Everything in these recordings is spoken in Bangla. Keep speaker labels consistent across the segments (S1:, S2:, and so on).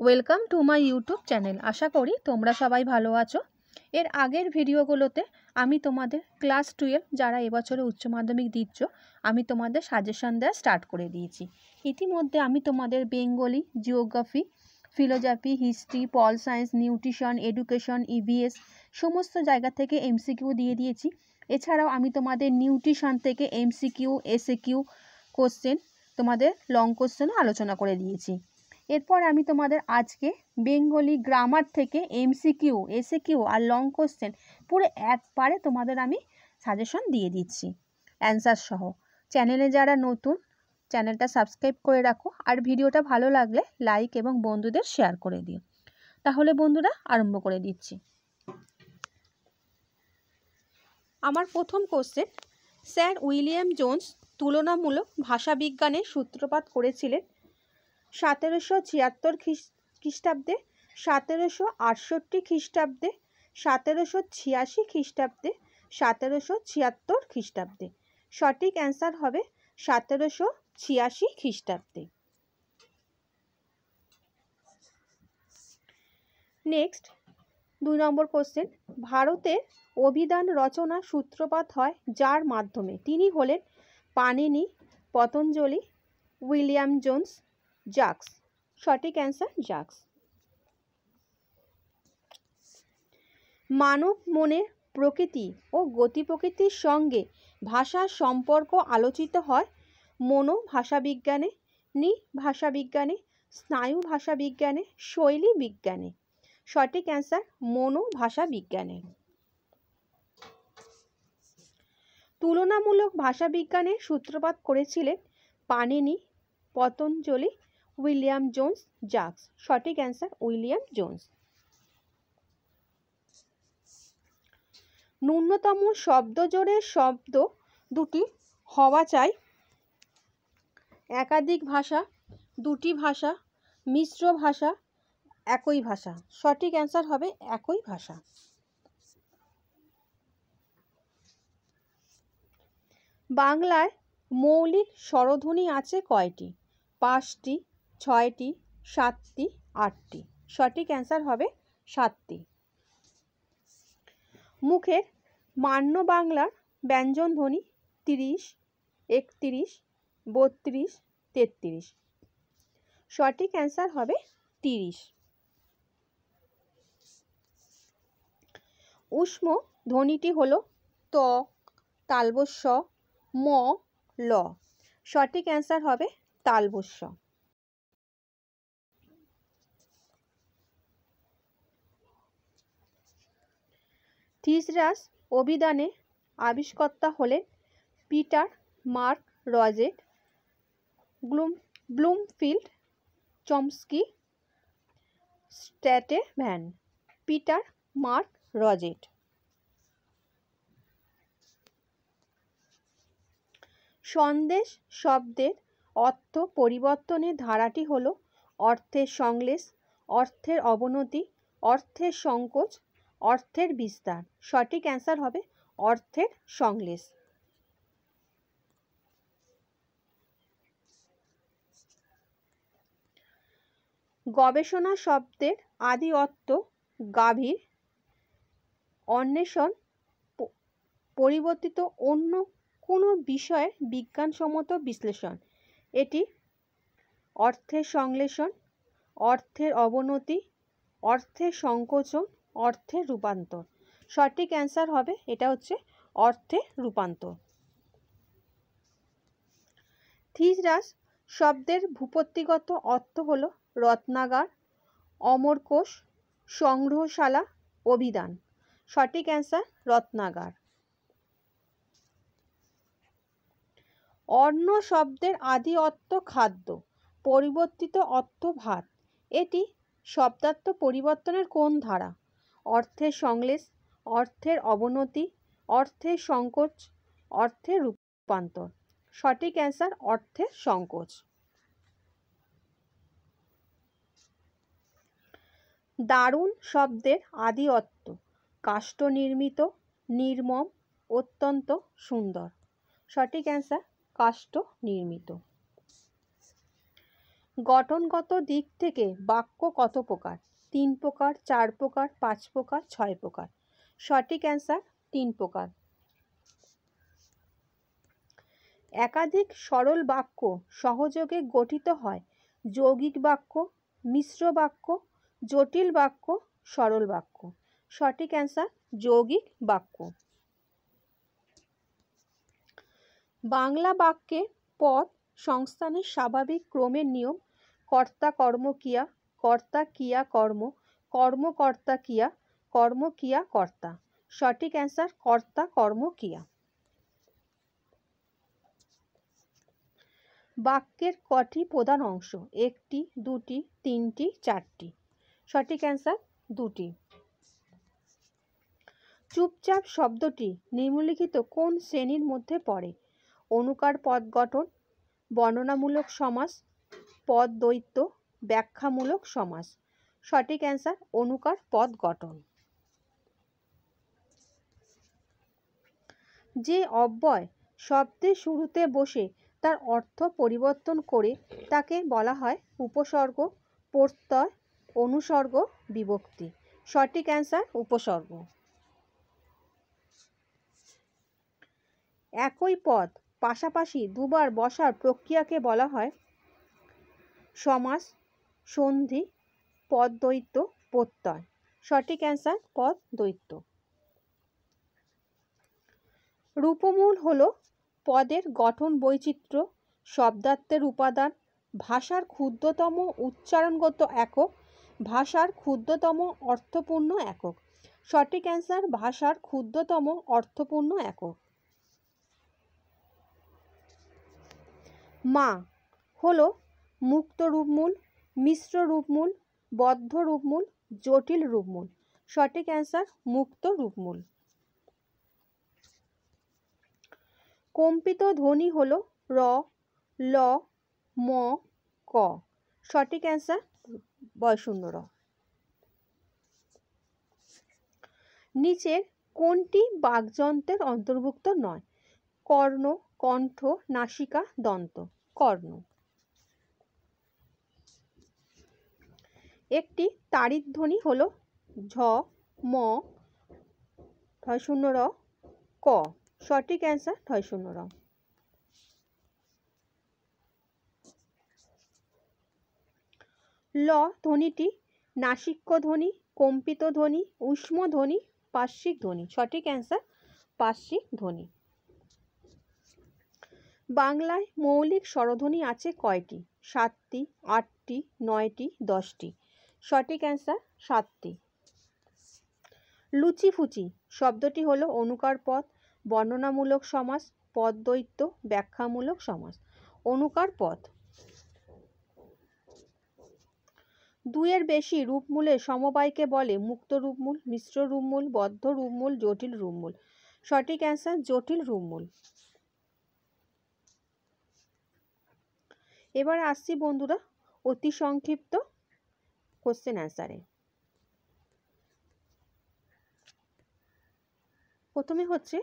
S1: Welcome to my YouTube channel. আশা করি তোমরা সবাই ভালো আছো। এর আগের ভিডিওগুলোতে আমি তোমাদের ক্লাস 12 যারা এবছরে উচ্চ মাধ্যমিক দিচ্ছ আমি তোমাদের সাজেশন দেওয়া স্টার্ট করে দিয়েছি। ইতিমধ্যে আমি তোমাদের Bengali, geography, philosophy, history, pol science, nutrition, education, EVS সমস্ত জায়গা থেকে এমসিকিউ দিয়ে দিয়েছি। এছাড়াও আমি তোমাদের নিউট্রিশন থেকে এমসিকিউ, এসএকিউ কোশ্চেন, তোমাদের লং কোশ্চেনও আলোচনা করে দিয়েছি। এরপর আমি তোমাদের আজকে বেঙ্গলি গ্রামার থেকে এমসিকিউ, এসএকিউ আর লং কোশ্চেন পুরো একবারে তোমাদের আমি সাজেশন দিয়ে দিচ্ছি অ্যান্সার সহ। চ্যানেলে যারা নতুন, চ্যানেলটা সাবস্ক্রাইব করে রাখো আর ভিডিওটা ভালো লাগলে লাইক এবং বন্ধুদের শেয়ার করে দিও। তাহলে বন্ধুরা আরম্ভ করে দিচ্ছি। আমার প্রথম কোশ্চেন, স্যার উইলিয়াম জোন্স তুলনামূলক ভাষাবিজ্ঞানের সূত্রপাত করেছিলেন 1776 খ্রিস্টাব্দে, 1768 খ্রিস্টাব্দে, 1786 খ্রিস্টাব্দে, 1776 খ্রিস্টাব্দে। সঠিক অ্যান্সার হবে 1786 খ্রিস্টাব্দে। নেক্সট 2 নম্বর কোশ্চেন, ভারতের অভিধান রচনা সূত্রপাত হয় যার মাধ্যমে? তিনি হলেন পাণিনি, পতঞ্জলি, উইলিয়াম জোন্স, জাক্স। সঠিক অ্যান্সার জাক্স। মানব মনের প্রকৃতি ও গতি প্রকৃতির সঙ্গে ভাষার সম্পর্ক আলোচিত হয় মনো ভাষাবিজ্ঞানে, নি ভাষাবিজ্ঞানে, স্নায়ু ভাষাবিজ্ঞানে, শৈলী বিজ্ঞানে। সঠিক অ্যান্সার মনো ভাষাবিজ্ঞানে। তুলনামূলক ভাষাবিজ্ঞানের সূত্রপাত করেছিলেন পাণিনি, পতঞ্জলি, উইলিয়াম জোন্স, জাক্স। সঠিক অ্যান্সার উইলিয়াম জোন্স। ন্যূনতম শব্দজোড়ের শব্দ দুটি হওয়া চাই একাধিক ভাষা, দুটি ভাষা, মিশ্র ভাষা, একই ভাষা। সঠিক অ্যান্সার হবে একই ভাষা। বাংলায় মৌলিক স্বরধ্বনি আছে কয়টি? 5টি, 6টি, 7টি, 8টি। সঠিক অ্যান্সার হবে 7টি। মুখের মান্য বাংলার ব্যঞ্জন ধ্বনি 30, 31, 32, 33। সঠিক অ্যান্সার হবে 30। উষ্ম ধ্বনিটি হলো ত, তালবস্য, ম, ল। সঠিক অ্যান্সার হবে তালবস্য। থিসরাস অভিধানে আবিষ্কর্তা হলেন Peter Mark Roget, Bloomfield, Chomsky, Sturtevant. Peter Mark Roget. সন্দেশ শব্দের অর্থ পরিবর্তনের ধারাটি হল অর্থের সংশ্লেষ, অর্থের অবনতি, অর্থের সংকোচ, অর্থের বিস্তার। সঠিক অ্যান্সার হবে অর্থের সংশ্লেষ। গবেষণা শব্দের আদি অর্থ গাভীর, অন্বেষণ, পরিবর্তিত অন্য কোনো বিষয়ের বিজ্ঞানসম্মত বিশ্লেষণ। এটি অর্থের সংশ্লেষণ, অর্থের অবনতি, অর্থের সংকোচন, অর্থের রূপান্তর। সঠিক অ্যান্সার হবে এটা হচ্ছে অর্থের রূপান্তর। থিসরাস শব্দের ভূপত্তিগত অর্থ হলো রত্নাগার, অমরকোষ, সংগ্রহশালা, অভিধান। সঠিক অ্যান্সার রত্নাগার। অন্ন শব্দের আদি অর্থ খাদ্য, পরিবর্তিত অর্থ ভাত। এটি শব্দার্থ পরিবর্তনের কোন ধারা? অর্থের সংশ্লেষ, অর্থের অবনতি, অর্থের সংকোচ, অর্থের রূপান্তর। সঠিক অ্যান্সার অর্থের সংকোচ। দারুণ শব্দের আদি অর্থ কাষ্ঠ নির্মিত, নির্মম, অত্যন্ত সুন্দর। সঠিক অ্যান্সার কাষ্ঠ নির্মিত। গঠনগত দিক থেকে বাক্য কত প্রকার? 3 প্রকার, 4 প্রকার, 5 প্রকার, 6 প্রকার। সঠিক অ্যান্সার 3 প্রকার। একাধিক সরল বাক্য সহযোগে গঠিত হয় যৌগিক বাক্য, মিশ্র বাক্য, জটিল বাক্য, সরল বাক্য। সঠিক অ্যান্সার যৌগিক বাক্য। বাংলা বাক্যে পদ সংস্থানের স্বাভাবিক ক্রমের নিয়ম কর্তা কর্ম ক্রিয়া, কর্তা ক্রিয়া কর্ম, কর্ম কর্তা ক্রিয়া, কর্ম ক্রিয়া কর্তা। সঠিক অ্যান্সার কর্তা কর্ম ক্রিয়া। বাক্যের কটি প্রধান অংশ? 1টি, 2টি, 3টি, 4টি। সঠিক অ্যান্সার 2টি। চুপচাপ শব্দটি নিম্নলিখিত কোন শ্রেণীর মধ্যে পড়ে? অনুকার পদ গঠন, বর্ণনামূলক সমাস, পদ দ্বৈত, ব্যাখ্যামূলক সমাস। সঠিক অ্যান্সার অনুকার পদ গঠন। যে অব্যয় শব্দের শুরুতে বসে তার অর্থ পরিবর্তন করে তাকে বলা হয় উপসর্গ, প্রত্যয়, অনুসর্গ, বিভক্তি। সঠিক অ্যান্সার উপসর্গ। একই পদ পাশাপাশি দুবার বসার প্রক্রিয়াকে বলা হয় সমাস, সন্ধি, পদ দ্বৈত, প্রত্যয়। সঠিক অ্যান্সার পদ দ্বৈত। রূপমূল হলো পদের গঠন বৈচিত্র্য, শব্দার্থের উপাদান, ভাষার ক্ষুদ্রতম উচ্চারণগত একক, ভাষার ক্ষুদ্রতম অর্থপূর্ণ একক। সঠিক অ্যান্সার ভাষার ক্ষুদ্রতম অর্থপূর্ণ একক। মা হলো মুক্ত রূপমূল, মিশ্র রূপমূল, বদ্ধ রূপমূল, জটিল রূপমূল। সঠিক অ্যান্সার মুক্ত রূপমূল। কম্পিত ধ্বনি হলো র, ল, ম, ক। সঠিক অ্যান্সার বয়শূন্য র। নিচের কোনটি বাকযন্ত্রের অন্তর্ভুক্ত নয়? কর্ণ, কণ্ঠ, নাসিকা, দন্ত। কর্ণ। একটি তাড়িৎ ধ্বনি হলো ঝ, ম, ঢ0 র, ক। সঠিক অ্যান্সার ঢ0 র। ল ধ্বনিটি নাসিক্য ধ্বনি, কম্পিত ধ্বনি, ঊষ্ম ধ্বনি, পার্শ্বিক ধ্বনি। সঠিক অ্যান্সার পার্শ্বিক ধ্বনি। বাংলায় মৌলিক স্বরধ্বনি আছে কয়টি? 7টি, 8টি, 9টি, 10টি। সঠিক অ্যান্সার 7টি। লুচিফুচি শব্দটি হলো অনুকার পদ, বর্ণনামূলক সমাস, পদ দ্বৈত, ব্যাখ্যামূলক সমাস। অনুকার পদ। 2-এর বেশি রূপমূলের সমবায়কে বলে মুক্ত রূপমূল, মিশ্র রূপমূল, বদ্ধ রূপমূল, জটিল রূপমূল। সঠিক অ্যান্সার জটিল রূপমূল। এবার আসছি বন্ধুরা অতি সংক্ষিপ্ত কোশ্চেন অ্যান্সারে। প্রথমে হচ্ছে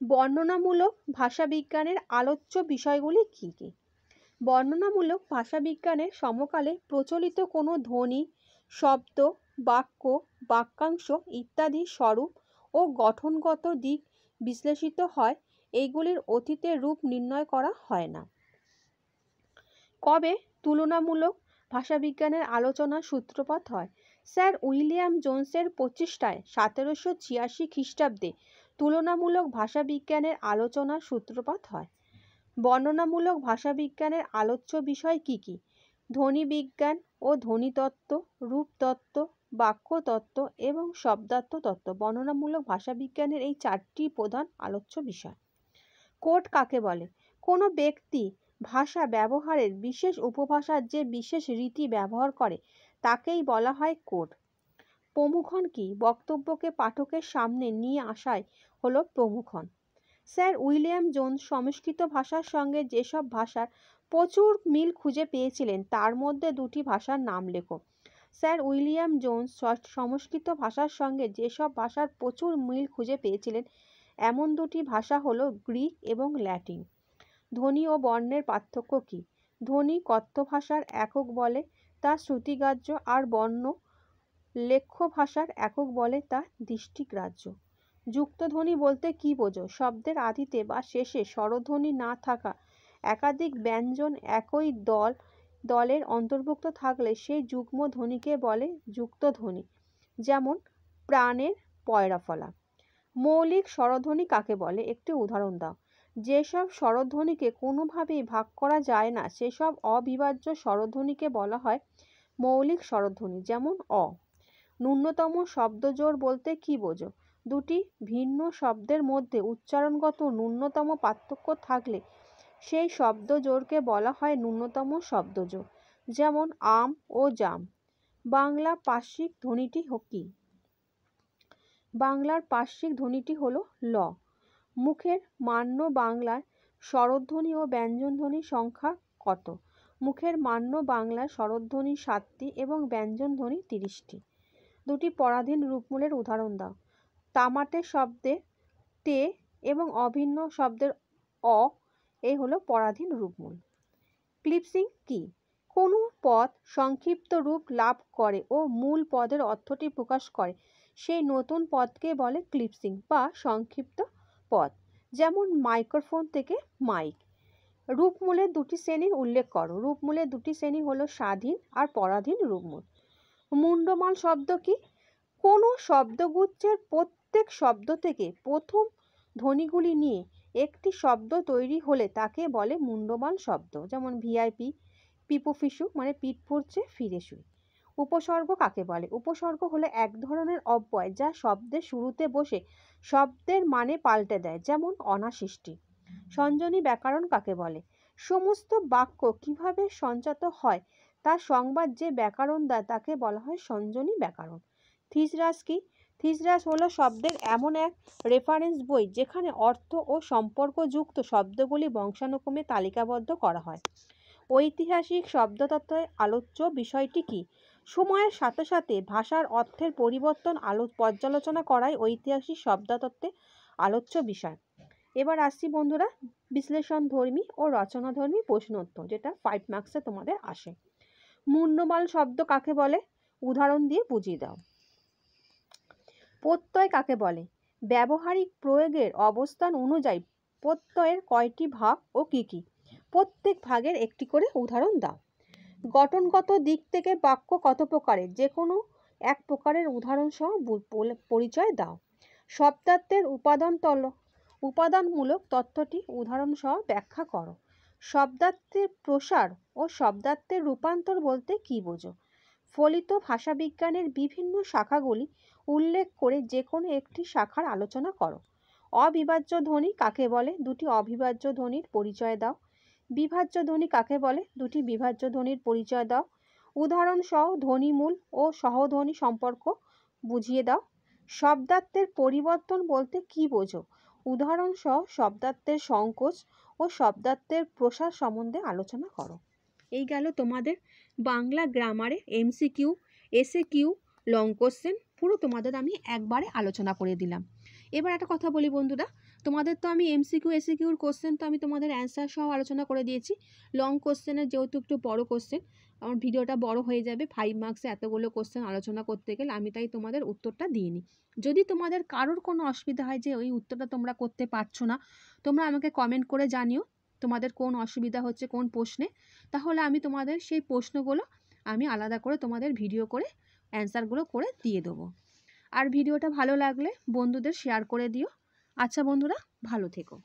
S1: বর্ণনামূলক ভাষাবিজ্ঞানের আলোচ্য বিষয়গুলি কী কী? বর্ণনামূলক ভাষাবিজ্ঞানের সমকালে প্রচলিত কোনো ধ্বনি, শব্দ, বাক্য, বাক্যাংশ ইত্যাদি স্বরূপ ও গঠনগত দিক বিশ্লেষিত হয়। এইগুলির অতীতের রূপ নির্ণয় করা হয় না। কবে তুলনামূলক ভাষাবিজ্ঞানের আলোচনার সূত্রপাত হয়? স্যার উইলিয়াম জোন্সের প্রচেষ্টায় 1786 খ্রিস্টাব্দে তুলনামূলক ভাষাবিজ্ঞানের আলোচনার সূত্রপাত হয়। বর্ণনামূলক ভাষাবিজ্ঞানের আলোচ্য বিষয় কী কী? ধ্বনিবিজ্ঞান ও ধ্বনিতত্ত্ব, রূপতত্ত্ব, বাক্যতত্ত্ব এবং শব্দার্থ তত্ত্ব। বর্ণনামূলক ভাষাবিজ্ঞানের এই 4টি প্রধান আলোচ্য বিষয়। কোড কাকে বলে? কোনো ব্যক্তি ভাষা ব্যবহারের বিশেষ উপভাষার যে বিশেষ রীতি ব্যবহার করে তাকেই বলা হয় কোড। প্রমুখন কি? বক্তব্যকে পাঠকের সামনে নিয়ে আসাই হলো প্রমুখন। স্যার উইলিয়াম জোন্স সংস্কৃত ভাষার সঙ্গে যেসব ভাষার প্রচুর মিল খুঁজে পেয়েছিলেন তার মধ্যে 2টি ভাষার নাম লেখো। স্যার উইলিয়াম জোন্স সংস্কৃত ভাষার সঙ্গে যেসব ভাষার প্রচুর মিল খুঁজে পেয়েছিলেন এমন 2টি ভাষা হলো গ্রিক এবং ল্যাটিন। ধ্বনি ও বর্ণের পার্থক্য কী? ধ্বনি কথ্য ভাষার একক বলে তা শ্রুতিগ্রাহ্য, আর বর্ণ লেখ্য ভাষার একক বলে তা দৃষ্টিগ্রাহ্য। যুক্তধ্বনি বলতে কি বোঝো? শব্দের আদিতে বা শেষে স্বরধ্বনি না থাকা একাধিক ব্যঞ্জন একই দলের অন্তর্ভুক্ত থাকলে সেই যুগ্ম ধ্বনিকে বলে যুক্তধ্বনি। যেমন প্রাণের পয়রা ফলা। মৌলিক স্বরধ্বনি কাকে বলে? একটি উদাহরণ দাও। যেসব স্বরধ্বনিকে কোনোভাবেই ভাগ করা যায় না সেসব অবিভাজ্য স্বরধ্বনিকে বলা হয় মৌলিক স্বরধ্বনি। যেমন অ। ন্যূনতম শব্দজোড় বলতে কি বোঝো? দুটি ভিন্ন শব্দের মধ্যে উচ্চারণগত ন্যূনতম পার্থক্য থাকলে সেই শব্দজোড়কে বলা হয় ন্যূনতম শব্দজোড়। যেমন আম ও জাম। বাংলা পার্শ্বিক ধ্বনিটি কি? বাংলার পার্শ্বিক ধ্বনিটি হলো ল। মুখের মান্য বাংলার স্বরধ্বনি ও ব্যঞ্জনধ্বনির সংখ্যা কত? মুখের মান্য বাংলার স্বরধ্বনি 7টি এবং ব্যঞ্জনধ্বনি 30টি। দুটি পরাধীন রূপমূলের উদাহরণ দাও। তামাটে শব্দে তে এবং অভিন্ন শব্দের অ, এই হলো পরাধীন রূপমূল। ক্লিপসিং কি? কোনো পদ সংক্ষিপ্ত রূপ লাভ করে ও মূল পদের অর্থটি প্রকাশ করে সেই নতুন পদকে বলে ক্লিপসিং বা সংক্ষিপ্ত পদ। যেমন মাইক্রোফোন থেকে মাইক। রূপমূলের দুটি শ্রেণীর উল্লেখ করো। রূপমূলের দুটি শ্রেণী হলো স্বাধীন আর পরাধীন রূপমূল। মুন্ডমাল শব্দ কি? কোনো শব্দগুচ্ছের প্রত্যেক শব্দ থেকে প্রথম ধ্বনিগুলি নিয়ে একটি শব্দ তৈরি হলে তাকে বলে মুন্ডমাল শব্দ। যেমন ভিআইপি, পিপোফিসু মানে পিঠ পুড়ছে ফিরে শুই। উপসর্গ কাকে বলে? উপসর্গ হলো এক ধরনের অব্যয় যা শব্দের শুরুতে বসে শব্দের মানে পাল্টে দেয়। যেমন অনাসৃষ্টি। সঞ্জনী ব্যাকরণ কাকে বলে? সমস্ত বাক্য কিভাবে সঞ্চাত হয় তার সংবাদ যে ব্যাকরণ দেয় তাকে বলা হয় সঞ্জনী ব্যাকরণ। থিসরাস কি? থিসরাস হলো শব্দের এমন এক রেফারেন্স বই যেখানে অর্থ ও সম্পর্কযুক্ত শব্দগুলি বংশানুক্রমে তালিকাবদ্ধ করা হয়। ঐতিহাসিক শব্দতত্ত্বের আলোচ্য বিষয়টি কি? সময়ের সাথে সাথে ভাষার অর্থের পরিবর্তন পর্যালোচনা করাই ঐতিহাসিক শব্দতত্ত্বের আলোচ্য বিষয়। এবার আসছি বন্ধুরা বিশ্লেষণধর্মী ও রচনাধর্মী প্রশ্নোত্তর, যেটা 5 মার্কসে তোমাদের আসে। মুন্ডমাল শব্দ কাকে বলে? উদাহরণ দিয়ে বুঝিয়ে দাও। প্রত্যয় কাকে বলে? ব্যবহারিক প্রয়োগের অবস্থান অনুযায়ী প্রত্যয়ের কয়টি ভাগ ও কি কি? প্রত্যেক ভাগের একটি করে উদাহরণ দাও। গঠনগত দিক থেকে বাক্য কত প্রকারের? যে কোনো এক প্রকারের উদাহরণ সহ পরিচয় দাও। শব্দার্থের উপাদানমূলক তথ্যটি উদাহরণ সহ ব্যাখ্যা করো। শব্দার্থের প্রসার ও শব্দার্থের রূপান্তর বলতে কি বোঝো? ফলিত ভাষাবিজ্ঞানের বিভিন্ন শাখাগুলি উল্লেখ করে যে কোনো একটি শাখার আলোচনা করো। অবিভাজ্য ধ্বনি কাকে বলে? দুটি অবিভাজ্য ধ্বনির পরিচয় দাও। বিভাজ্য ধ্বনি কাকে বলে? দুটি বিভাজ্য ধ্বনির পরিচয় দাও। উদাহরণ সহ ধ্বনিমূল ও সহধ্বনি সম্পর্ক বুঝিয়ে দাও। শব্দার্থের পরিবর্তন বলতে কি বোঝো? উদাহরণ সহ শব্দার্থের সংকোচ ও শব্দার্থের প্রসার সম্বন্ধে আলোচনা করো। এই গেল তোমাদের বাংলা গ্রামারে এমসিকিউ, এসএকিউ, লং কোশ্চেন পুরো তোমাদের আমি একবারে আলোচনা করে দিলাম। এবার একটা কথা বলি বন্ধুরা, তোমাদের তো আমি এমসিকিউ এসএকিউর কোশ্চেন তো আমি তোমাদের অ্যান্সার সহ আলোচনা করে দিয়েছি। লং কোশ্চেনের যেহেতু একটু বড় কোশ্চেন, আমার ভিডিওটা বড় হয়ে যাবে, 5 মার্কসে এতগুলো কোশ্চেন আলোচনা করতে গেলে আমি তাই তোমাদের উত্তরটা দিইনি। যদি তোমাদের কারোর কোনো অসুবিধা হয় যে ওই উত্তরটা তোমরা করতে পারছো না, তোমরা আমাকে কমেন্ট করে জানিও তোমাদের কোন অসুবিধা হচ্ছে কোন প্রশ্নে, তাহলে আমি তোমাদের সেই প্রশ্নগুলো আমি আলাদা করে তোমাদের ভিডিও করে অ্যান্সারগুলো করে দিয়ে দেবো। আর ভিডিওটা ভালো লাগলে বন্ধুদের শেয়ার করে দিও। আচ্ছা বন্ধুরা, ভালো থেকো।